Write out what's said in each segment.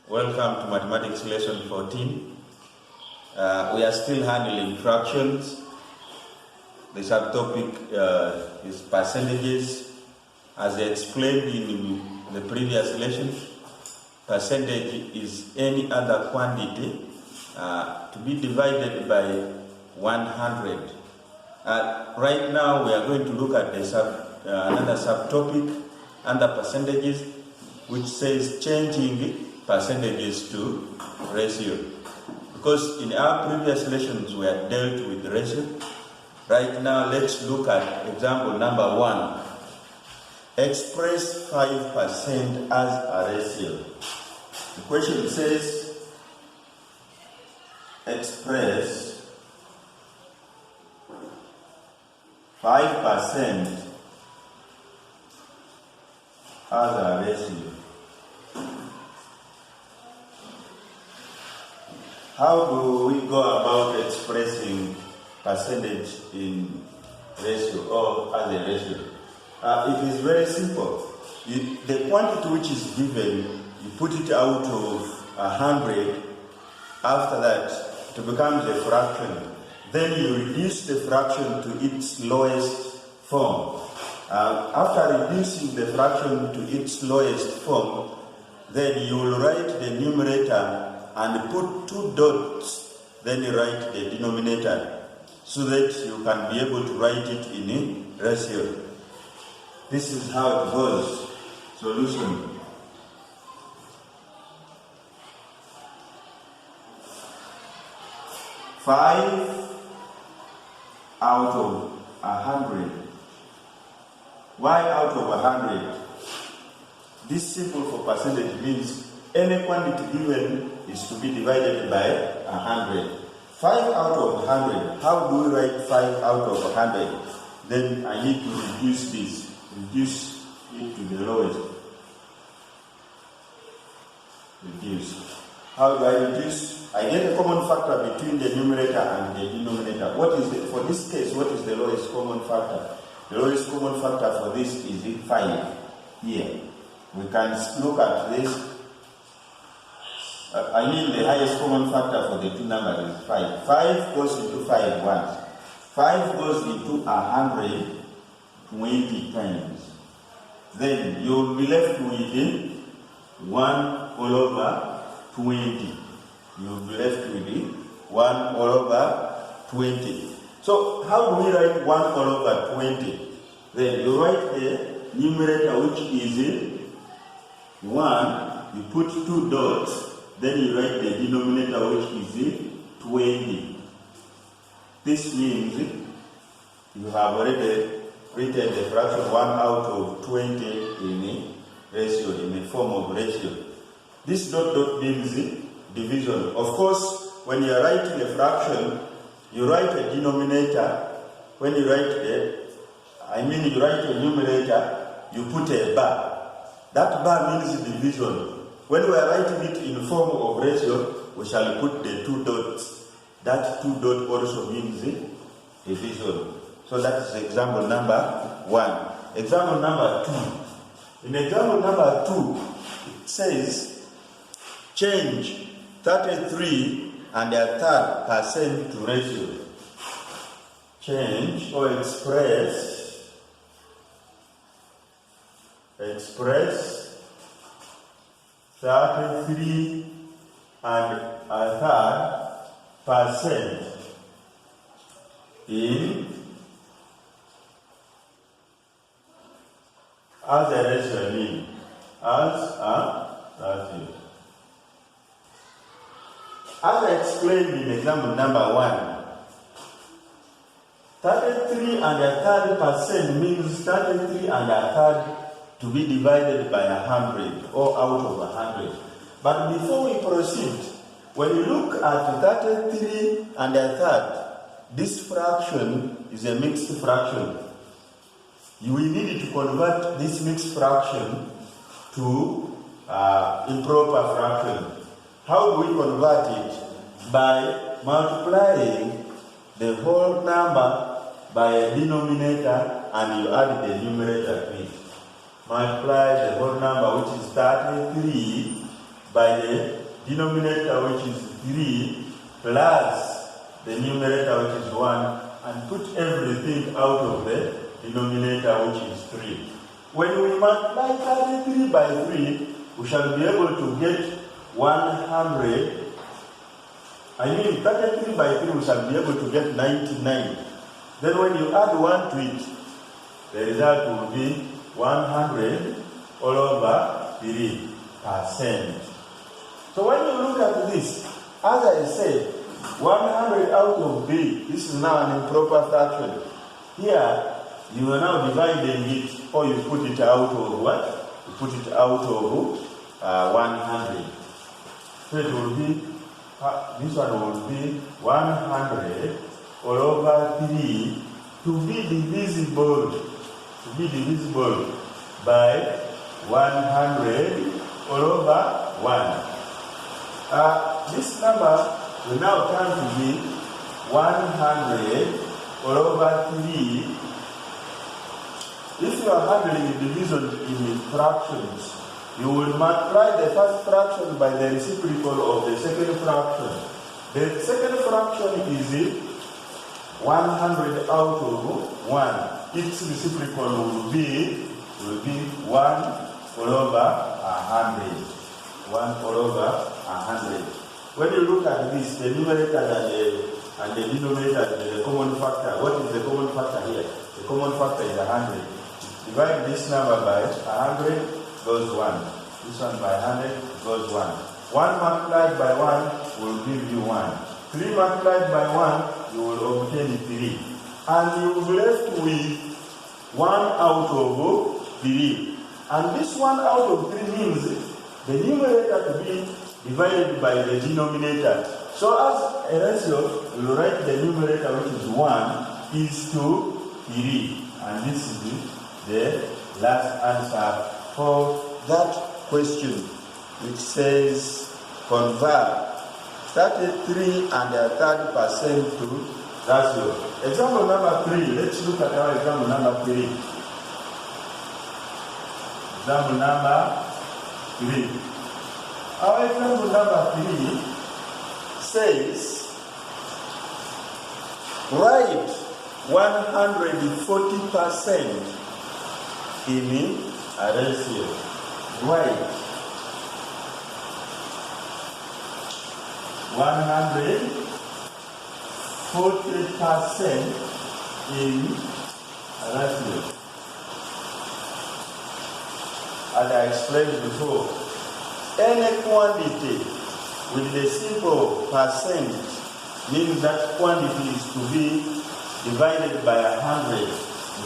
Welcome to Mathematics Lesson 14. We are still handling fractions. The subtopic is percentages. As I explained in the previous lesson, percentage is any other quantity to be divided by 100. Right now we are going to look at another subtopic under percentages, which says changing percentages to ratio. Because in our previous lessons we had dealt with ratio. Right now let's look at example number 1. Express 5% as a ratio. The question says express 5% as a ratio. How do we go about expressing percentage in ratio or as a ratio? It is very simple. The quantity which is given, you put it out of 100. After that, it becomes a fraction. Then you reduce the fraction to its lowest form. After reducing the fraction to its lowest form, then you will write the numerator and put 2 dots, then you write the denominator, so that you can be able to write it in a ratio. This is how it goes. Solution. Five out of 100. Why out of 100? This symbol for percentage means any quantity given is to be divided by 100. 5 out of 100. How do we write 5 out of 100? Then I need to reduce this. Reduce it to the lowest. Reduce. How do I reduce? I get a common factor between the numerator and the denominator. For this case, what is the lowest common factor? The lowest common factor for this is 5 here. We can look at this. The highest common factor for the two numbers is 5. 5 goes into 5 once. 5 goes into 100 20 times. Then you will be left with 1 all over 20. You will be left with 1 all over 20. So how do we write 1 all over 20? Then you write the numerator, which is 1. You put 2 dots. Then you write the denominator, which is 20. This means you have already written the fraction 1 out of 20 in ratio, in the form of ratio. This dot means division. Of course, when you are writing a fraction, you write a denominator. When you write you write a numerator, you put a bar. That bar means division. When we are writing it in form of ratio, we shall put the 2 dots. That 2 dot also means division. So that is example number 1. Example number 2. In example number 2, it says change 33 and a third percent to ratio. Change or express 33 and a third percent in as a ratio mean as a ratio. As I explained in example number 1, 33 and a third percent means 33 and a third to be divided by 100 or out of 100. But before we proceed, when you look at 33 and a third, this fraction is a mixed fraction. You will need to convert this mixed fraction to improper fraction. How do we convert it? By multiplying the whole number by a denominator and you add the numerator to it. Multiply the whole number, which is 33 by the denominator, which is 3, plus the numerator, which is 1, and put everything out of the denominator, which is 3. When we multiply 33 by 3, we shall be able to get 100. 33 by 3, we shall be able to get 99. Then when you add 1 to it, the result will be 100 all over 3%. So when you look at this, as I said, 100 out of B, this is now an improper fraction. Here, you are now dividing it, or you put it out of what? You put it out of 100. So it will be, this one will be 100 all over 3 to be divisible by 100 all over 1. This number will now turn to be 100 all over 3. If you are handling division in fractions, you will multiply the first fraction by the reciprocal of the second fraction. The second fraction is 100 out of 1. Its reciprocal will be 1 all over 100. 1 all over 100. When you look at this, the numerator and the denominator, the common factor, what is the common factor here? The common factor is 100. Divide this number by 100, goes 1. This one by 100, goes 1. 1 multiplied by 1 will give you 1. 3 multiplied by 1, you will obtain 3. And you will be left with 1 out of 3. And this 1 out of 3 means the numerator to be divided by the denominator. So as a ratio, we will write the numerator, which is 1, is to 3. And this is the last answer for that question, which says convert 33 and a third percent to ratio. Example number 3. Let's look at our example number 3. Example number 3. Our example number 3 says write 140% in a ratio. Write 140% in a ratio. As I explained before, any quantity with the simple percent means that quantity is to be divided by 100. We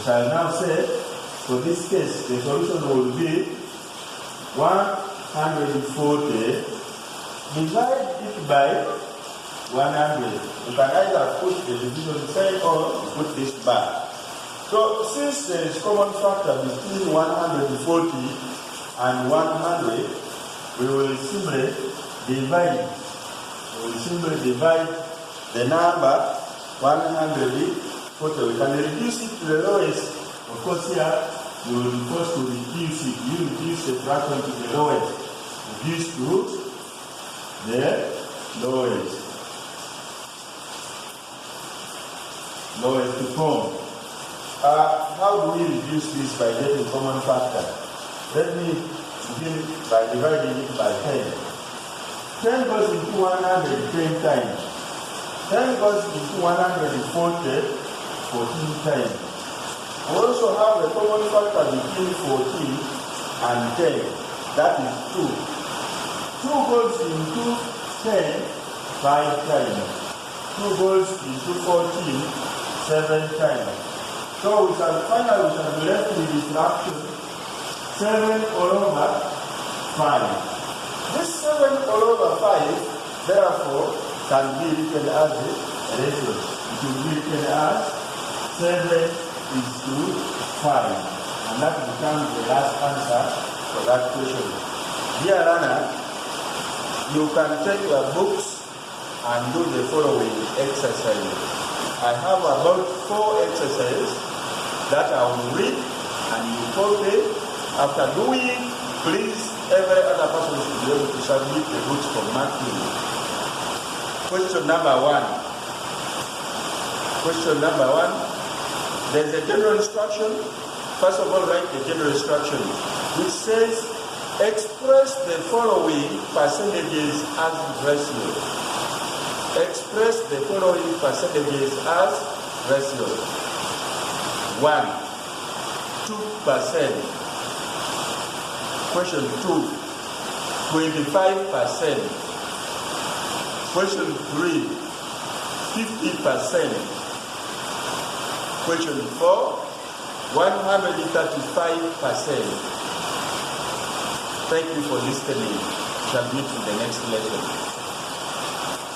shall now say, for this case, the solution will be 140. Divide it by 100. You can either put the division sign or put this back. So since there is common factor between 140 and 100, we will simply divide. The number 140. We can reduce it to the lowest. Of course, here you will be forced to reduce it. You reduce the fraction to the lowest. Reduce to the lowest to form. How do we reduce this by getting common factor? Let me begin by dividing it by 10. 10 goes into 100 10 times. 10 goes into 140 14 times. We also have a common factor between 14 and 10. That is 2. 2 goes into 10 5 times. 2 goes into 14 7 times. So we shall finally be left with this fraction 7 all over 5. This 7 all over 5, therefore, can be written as a ratio. It will be written as 7:5. And that becomes the last answer for that question. Dear learner, you can take your books and do the following exercises. I have about 4 exercises that I will read and you copy. After doing, please every other person should be able to submit the books for marking. Question number 1. Question number 1. There's a general instruction. First of all, write the general instruction, which says, express the following percentages as ratios. Express the following percentages as ratios. 1, 2%. Question 2, 25%. Question 3, 50%. Question 4, 135%. Thank you for listening. Shall meet in the next lesson.